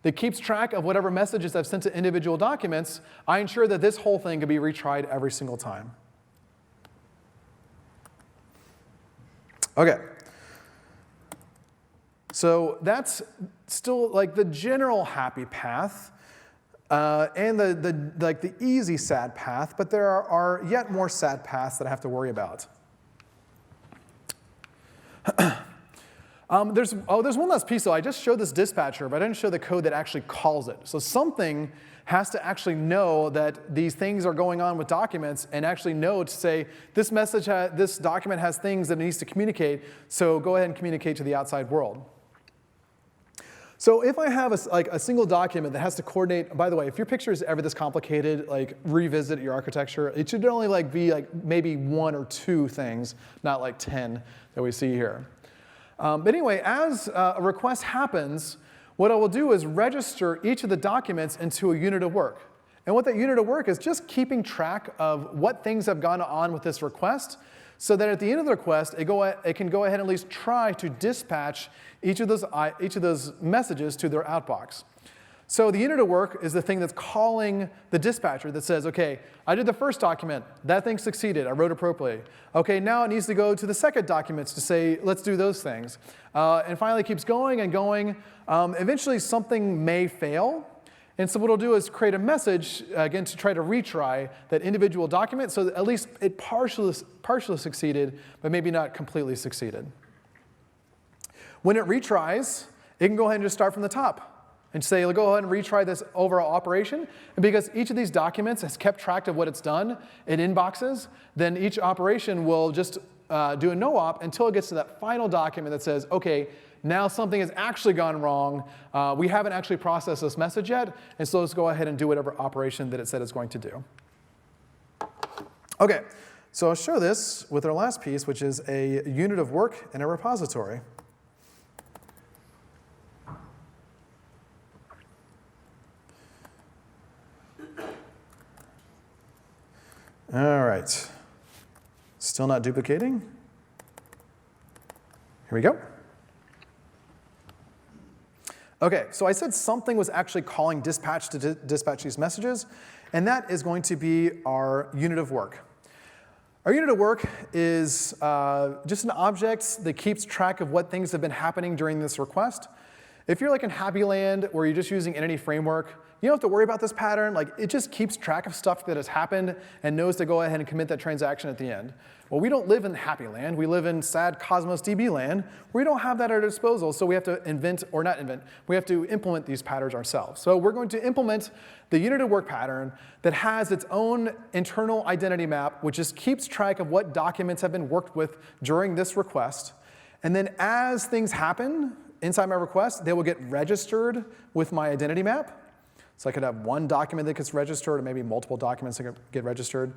that keeps track of whatever messages I've sent to individual documents, I ensure that this whole thing can be retried every single time. OK. So that's still like the general happy path and the easy sad path, but there are yet more sad paths that I have to worry about. There's one last piece, though. I just showed this dispatcher, but I didn't show the code that actually calls it. So something has to actually know that these things are going on with documents and actually know to say, this document has things that it needs to communicate, so go ahead and communicate to the outside world. So if I have a single document that has to coordinate, by the way, if your picture is ever this complicated, like revisit your architecture, it should only be maybe 1 or 2 things, not like 10 that we see here. But anyway, as a request happens, what I will do is register each of the documents into a unit of work. And what that unit of work is just keeping track of what things have gone on with this request, so that at the end of the request, it can go ahead and at least try to dispatch each of those messages to their outbox. So the unit of work is the thing that's calling the dispatcher that says, OK, I did the first document. That thing succeeded. I wrote appropriately. OK, now it needs to go to the second documents to say, let's do those things. And finally, it keeps going and going. Eventually, something may fail. And so what it'll do is create a message, again, to try to retry that individual document so that at least it partially succeeded, but maybe not completely succeeded. When it retries, it can go ahead and just start from the top and say, go ahead and retry this overall operation. And because each of these documents has kept track of what it's done in inboxes, then each operation will just do a no-op until it gets to that final document that says, OK, now something has actually gone wrong. We haven't actually processed this message yet, and so let's go ahead and do whatever operation that it said it's going to do. OK, so I'll show this with our last piece, which is a unit of work in a repository. All right. Still not duplicating. Here we go. OK, so I said something was actually calling dispatch to dispatch these messages, and that is going to be our unit of work. Our unit of work is just an object that keeps track of what things have been happening during this request. If you're like in Happy Land, where you're just using Entity Framework, you don't have to worry about this pattern. Like, it just keeps track of stuff that has happened and knows to go ahead and commit that transaction at the end. Well, we don't live in Happy Land. We live in sad Cosmos DB land, where we don't have that at our disposal. So we have to we have to implement these patterns ourselves. So we're going to implement the unit of work pattern that has its own internal identity map, which just keeps track of what documents have been worked with during this request. And then as things happen inside my request, they will get registered with my identity map. So I could have one document that gets registered, or maybe multiple documents that get registered.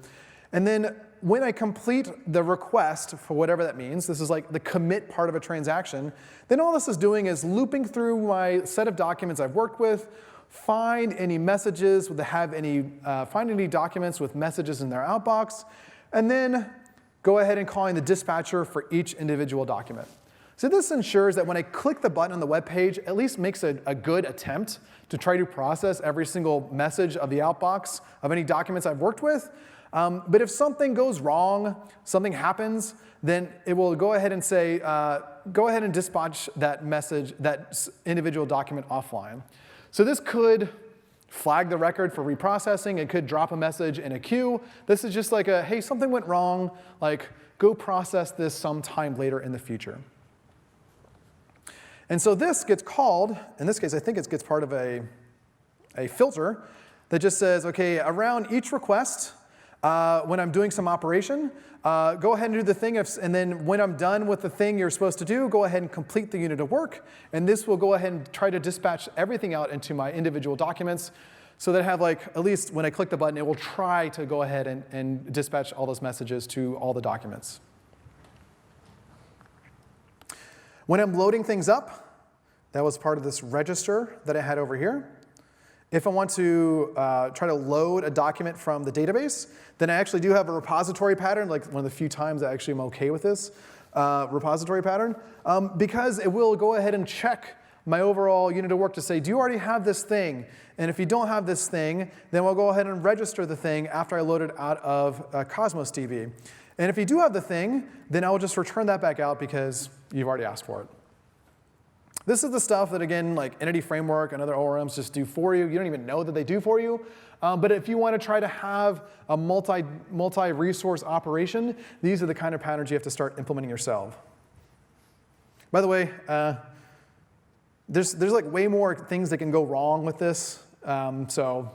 And then when I complete the request, for whatever that means, this is like the commit part of a transaction, then all this is doing is looping through my set of documents I've worked with, find any messages that have find any documents with messages in their outbox, and then go ahead and calling the dispatcher for each individual document. So this ensures that when I click the button on the web page, at least makes a good attempt to try to process every single message of the outbox of any documents I've worked with. But if something goes wrong, something happens, then it will go ahead and say, go ahead and dispatch that message, that individual document offline. So this could flag the record for reprocessing. It could drop a message in a queue. This is just like a, hey, something went wrong. Like, go process this sometime later in the future. And so this gets called, in this case, I think it gets part of a filter that just says, OK, around each request, when I'm doing some operation, go ahead and do the thing, and then when I'm done with the thing you're supposed to do, go ahead and complete the unit of work. And this will go ahead and try to dispatch everything out into my individual documents so that I have, like, at least when I click the button, it will try to go ahead and dispatch all those messages to all the documents. When I'm loading things up, that was part of this register that I had over here. If I want to try to load a document from the database, then I actually do have a repository pattern, like one of the few times I actually am OK with this repository pattern, because it will go ahead and check my overall unit of work to say, do you already have this thing? And if you don't have this thing, then we'll go ahead and register the thing after I load it out of Cosmos DB. And if you do have the thing, then I will just return that back out because you've already asked for it. This is the stuff that, again, like Entity Framework and other ORMs just do for you. You don't even know that they do for you. But if you want to try to have a multi-resource operation, these are the kind of patterns you have to start implementing yourself. By the way, there's like way more things that can go wrong with this. So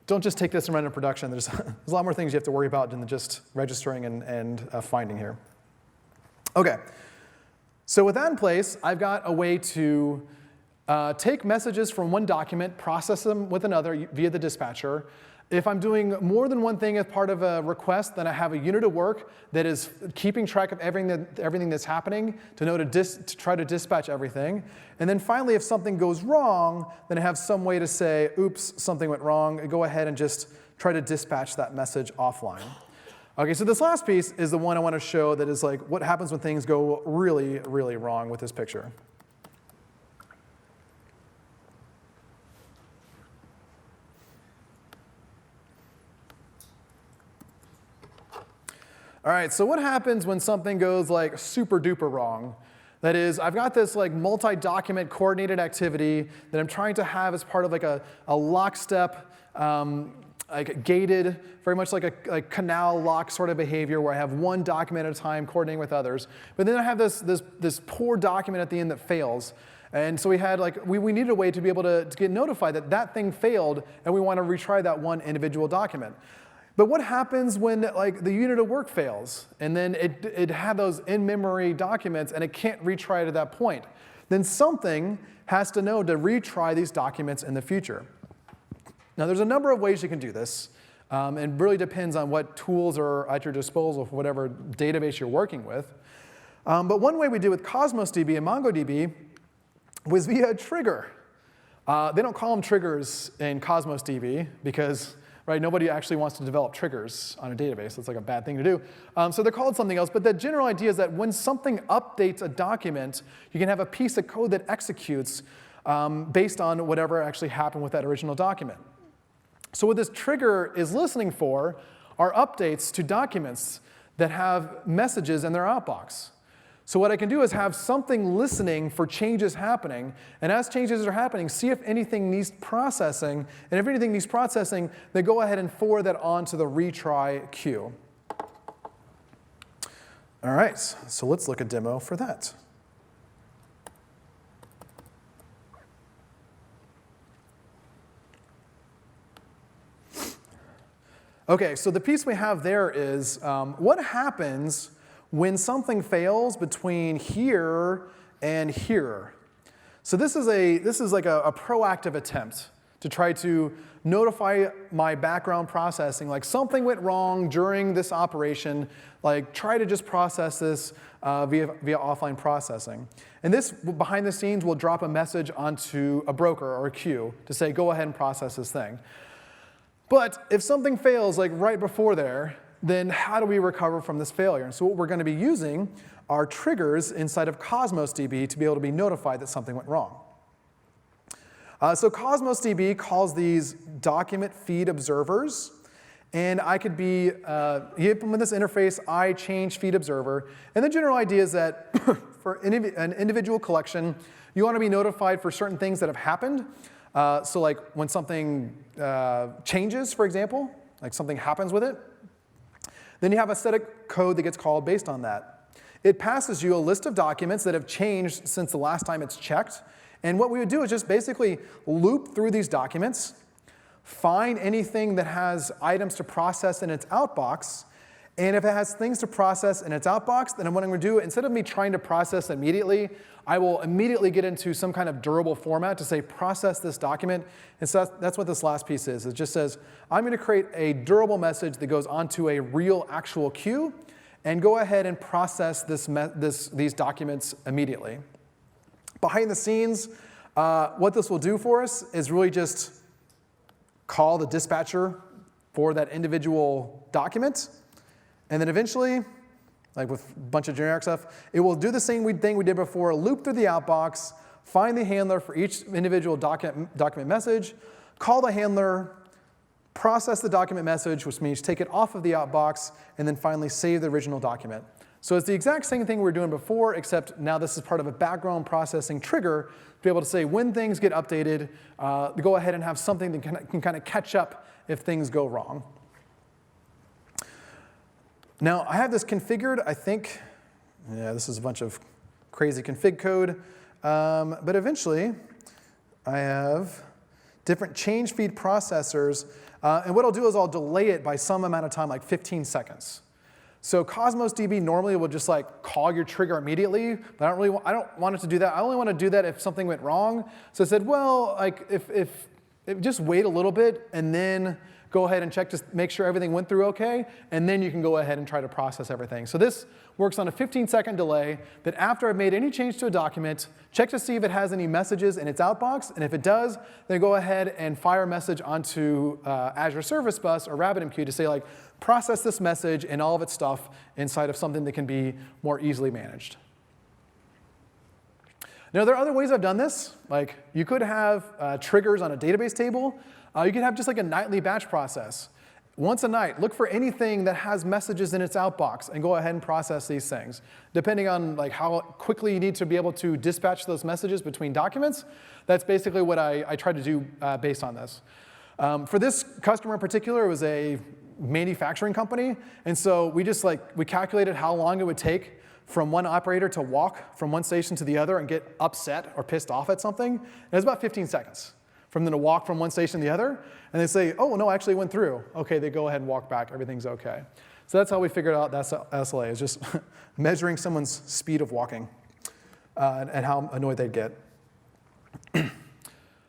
don't just take this and run it in production. There's a lot more things you have to worry about than just registering and finding here. OK. So with that in place, I've got a way to take messages from one document, process them with another via the dispatcher. If I'm doing more than one thing as part of a request, then I have a unit of work that is keeping track of everything that's happening to know to try to dispatch everything. And then finally, if something goes wrong, then I have some way to say, oops, something went wrong, and go ahead and just try to dispatch that message offline. OK, so this last piece is the one I want to show that is like what happens when things go really, really wrong with this picture. All right, so what happens when something goes like super duper wrong? That is, I've got this like multi-document coordinated activity that I'm trying to have as part of like a lockstep, like gated, very much like a canal lock sort of behavior where I have one document at a time coordinating with others. But then I have this poor document at the end that fails. And so we had like we needed a way to be able to get notified that that thing failed, and we want to retry that one individual document. But what happens when like the unit of work fails, and then it had those in-memory documents, and it can't retry it at that point? Then something has to know to retry these documents in the future. Now, there's a number of ways you can do this. It really depends on what tools are at your disposal for whatever database you're working with. But one way we did with Cosmos DB and MongoDB was via a trigger. They don't call them triggers in Cosmos DB because nobody actually wants to develop triggers on a database. That's like a bad thing to do. So they're called something else. But the general idea is that when something updates a document, you can have a piece of code that executes based on whatever actually happened with that original document. So what this trigger is listening for are updates to documents that have messages in their outbox. So what I can do is have something listening for changes happening, and as changes are happening, see if anything needs processing, and if anything needs processing, then go ahead and forward that on to the retry queue. All right, so let's look at a demo for that. OK, so the piece we have there is what happens when something fails between here and here. So this is like a proactive attempt to try to notify my background processing, like something went wrong during this operation, like try to just process this via offline processing. And this, behind the scenes, will drop a message onto a broker or a queue to say, go ahead and process this thing. But if something fails like right before there, then how do we recover from this failure? And so what we're going to be using are triggers inside of Cosmos DB to be able to be notified that something went wrong. So Cosmos DB calls these document feed observers. And I could be, you implement this interface, I change feed observer. And the general idea is that for an individual collection, you want to be notified for certain things that have happened. So like when something changes, for example, like something happens with it, then you have a set of code that gets called based on that. It passes you a list of documents that have changed since the last time it's checked. And what we would do is just basically loop through these documents, find anything that has items to process in its outbox, and if it has things to process in its outbox, then what I'm going to do, instead of me trying to process immediately, I will immediately get into some kind of durable format to say process this document. And so that's what this last piece is. It just says, I'm going to create a durable message that goes onto a real actual queue, and go ahead and process these documents immediately. Behind the scenes, what this will do for us is really just call the dispatcher for that individual document. And then eventually, like with a bunch of generic stuff, it will do the same thing we did before, loop through the outbox, find the handler for each individual document message, call the handler, process the document message, which means take it off of the outbox, and then finally save the original document. So it's the exact same thing we were doing before, except now this is part of a background processing trigger to be able to say when things get updated, go ahead and have something that can kind of catch up if things go wrong. Now, I have this configured, I think, yeah, this is a bunch of crazy config code, but eventually I have different change feed processors, and what I'll do is I'll delay it by some amount of time, like 15 seconds. So Cosmos DB normally will just like call your trigger immediately, but I don't want it to do that. I only want to do that if something went wrong. So I said, well, like if just wait a little bit and then go ahead and check to make sure everything went through okay, and then you can go ahead and try to process everything. So this works on a 15-second delay that after I've made any change to a document, check to see if it has any messages in its outbox, and if it does, then go ahead and fire a message onto Azure Service Bus or RabbitMQ to say like, process this message and all of its stuff inside of something that can be more easily managed. Now, there are other ways I've done this. Like, you could have triggers on a database table. You could have just like a nightly batch process. Once a night, look for anything that has messages in its outbox and go ahead and process these things. Depending on like how quickly you need to be able to dispatch those messages between documents, that's basically what I tried to do based on this. For this customer in particular, it was a manufacturing company, and so we calculated how long it would take from one operator to walk from one station to the other and get upset or pissed off at something. And it was about 15 seconds from them to walk from one station to the other, and they say, oh, no, actually it went through. Okay, they go ahead and walk back, everything's okay. So that's how we figured out that SLA, is just measuring someone's speed of walking and how annoyed they'd get.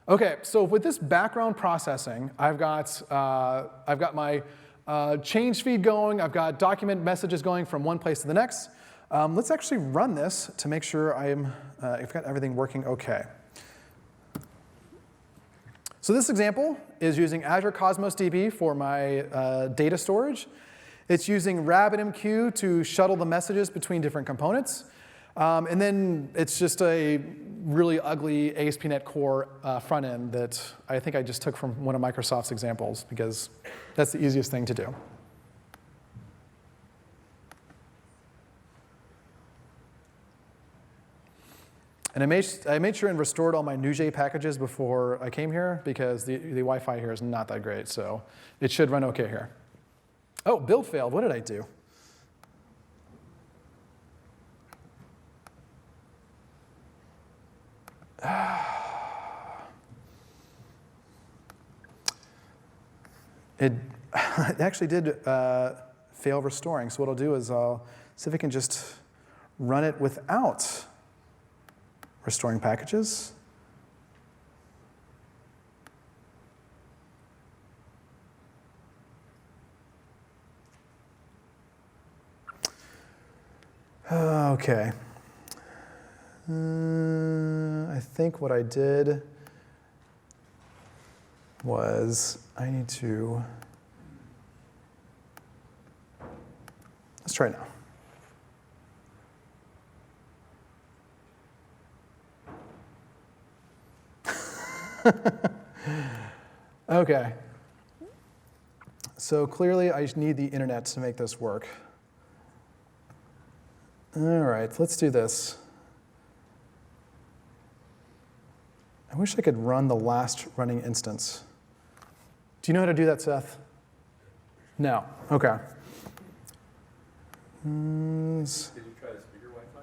Okay, so with this background processing, I've got my change feed going, I've got document messages going from one place to the next. Let's actually run this to make sure I've got everything working okay. So this example is using Azure Cosmos DB for my data storage. It's using RabbitMQ to shuttle the messages between different components. And then it's just a really ugly ASP.NET Core front end that I think I just took from one of Microsoft's examples because that's the easiest thing to do. And I made sure and restored all my Nuje packages before I came here because the Wi-Fi here is not that great, so it should run okay here. Oh, build failed. What did I do? It actually did fail restoring. So what I'll do is I'll see if I can just run it without restoring packages. Okay. I think what I did was I need to, let's try now. Okay. So clearly I need the internet to make this work. All right, let's do this. I wish I could run the last running instance. Do you know how to do that, Seth? No. OK. Did you try the speaker Wi-Fi?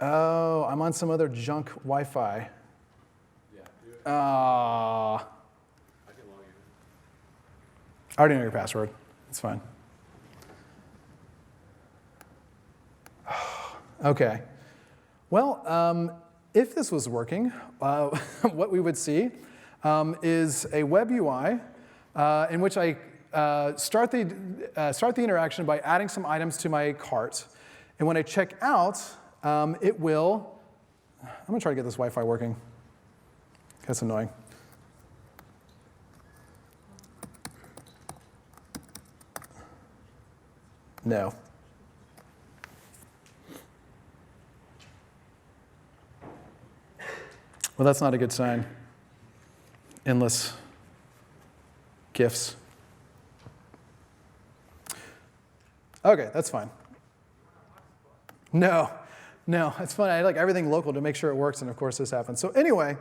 Oh, I'm on some other junk Wi-Fi. Yeah, do it. I can log in. I already know your password. It's fine. OK. Well, if this was working, what we would see is a web UI in which I start the interaction by adding some items to my cart. And when I check out, it will, I'm going to try to get this Wi-Fi working. That's annoying. No. Well, that's not a good sign. Endless GIFs. OK, that's fine. No, it's fine. I like everything local to make sure it works, and of course this happens. So anyway,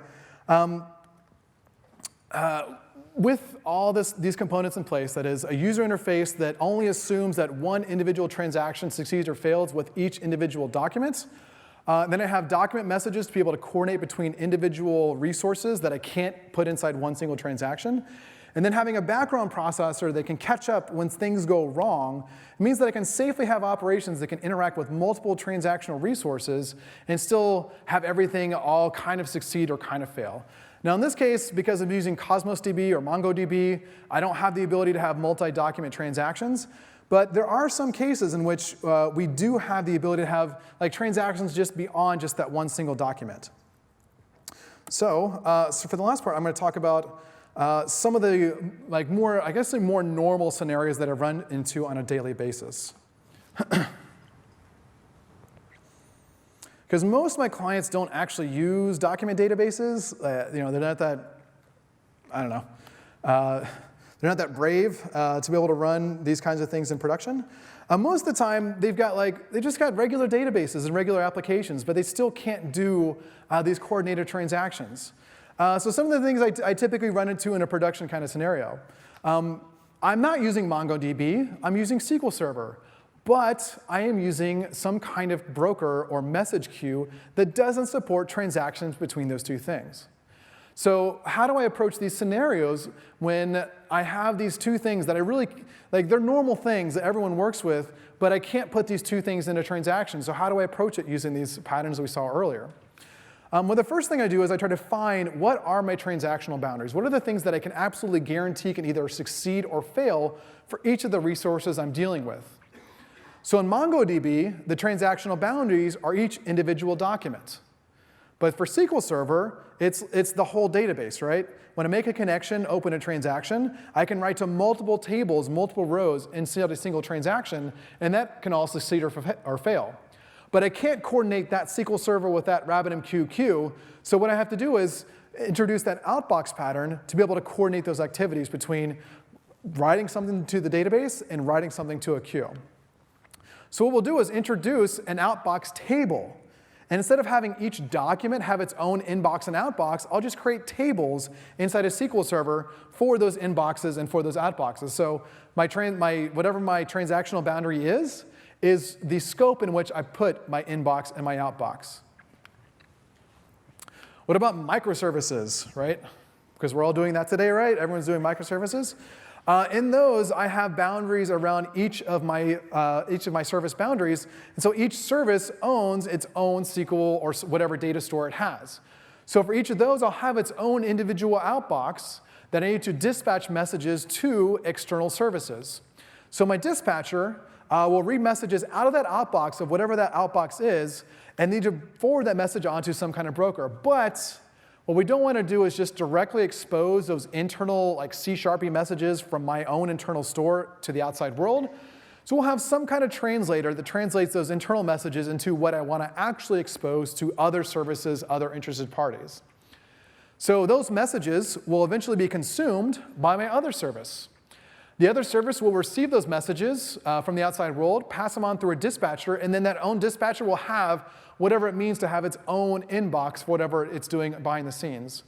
with all these components in place, that is a user interface that only assumes that one individual transaction succeeds or fails with each individual document. Then I have document messages to be able to coordinate between individual resources that I can't put inside one single transaction. And then having a background processor that can catch up when things go wrong, it means that I can safely have operations that can interact with multiple transactional resources and still have everything all kind of succeed or kind of fail. Now in this case, because I'm using Cosmos DB or MongoDB, I don't have the ability to have multi-document transactions. But there are some cases in which we do have the ability to have like transactions just beyond just that one single document. So for the last part, I'm going to talk about some of the more normal scenarios that I run into on a daily basis. Because most of my clients don't actually use document databases. They're not that, I don't know. They're not that brave to be able to run these kinds of things in production. Most of the time, they just got regular databases and regular applications, but they still can't do these coordinated transactions. So some of the things I typically run into in a production kind of scenario. I'm not using MongoDB. I'm using SQL Server. But I am using some kind of broker or message queue that doesn't support transactions between those two things. So how do I approach these scenarios when I have these two things that I really, they're normal things that everyone works with, but I can't put these two things into transactions. So how do I approach it using these patterns we saw earlier? Well, the first thing I do is I try to find what are my transactional boundaries. What are the things that I can absolutely guarantee can either succeed or fail for each of the resources I'm dealing with? So in MongoDB, the transactional boundaries are each individual document. But for SQL Server, it's the whole database, right? When I make a connection, open a transaction, I can write to multiple tables, multiple rows inside a single transaction, and that can all succeed or fail. But I can't coordinate that SQL Server with that RabbitMQ queue, so what I have to do is introduce that outbox pattern to be able to coordinate those activities between writing something to the database and writing something to a queue. So what we'll do is introduce an outbox table. And instead of having each document have its own inbox and outbox, I'll just create tables inside a SQL Server for those inboxes and for those outboxes. So whatever my transactional boundary is the scope in which I put my inbox and my outbox. What about microservices, right? Because we're all doing that today, right? Everyone's doing microservices. In those, I have boundaries around each of my service boundaries. And so each service owns its own SQL or whatever data store it has. So for each of those, I'll have its own individual outbox that I need to dispatch messages to external services. So my dispatcher will read messages out of that outbox of whatever that outbox is and need to forward that message onto some kind of broker. But what we don't want to do is just directly expose those internal like C#y messages from my own internal store to the outside world. So we'll have some kind of translator that translates those internal messages into what I want to actually expose to other services, other interested parties. So those messages will eventually be consumed by my other service. The other service will receive those messages from the outside world, pass them on through a dispatcher, and then that own dispatcher will have whatever it means to have its own inbox for whatever it's doing behind the scenes.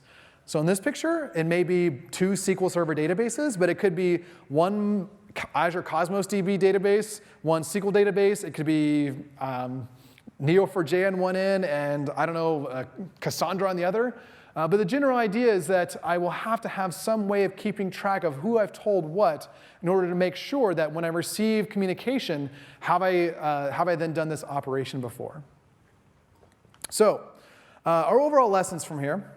So in this picture, it may be 2 SQL Server databases, but it could be one Azure Cosmos DB database, one SQL database. It could be Neo4j on one end and, I don't know, Cassandra on the other. But the general idea is that I will have to have some way of keeping track of who I've told what in order to make sure that when I receive communication, have I then done this operation before? So our overall lessons from here.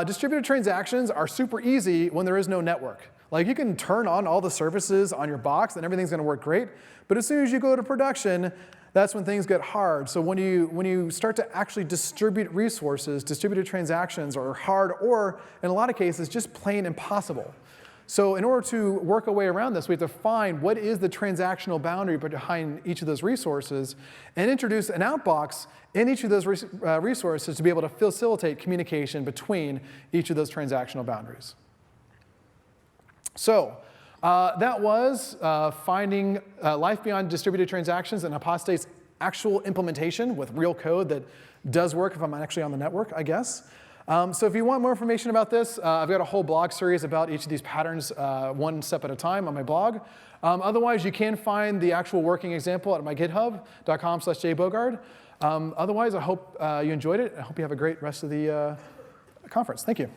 Distributed transactions are super easy when there is no network. Like you can turn on all the services on your box and everything's going to work great. But as soon as you go to production, that's when things get hard. So when you start to actually distribute resources, distributed transactions are hard or, in a lot of cases, just plain impossible. So in order to work a way around this, we have to find what is the transactional boundary behind each of those resources and introduce an outbox in each of those resources to be able to facilitate communication between each of those transactional boundaries. So that was finding life beyond distributed transactions and Apostate's actual implementation with real code that does work if I'm actually on the network, I guess. So if you want more information about this, I've got a whole blog series about each of these patterns one step at a time on my blog. Otherwise, you can find the actual working example at my github.com/jbogard. Otherwise, I hope you enjoyed it. I hope you have a great rest of the conference. Thank you.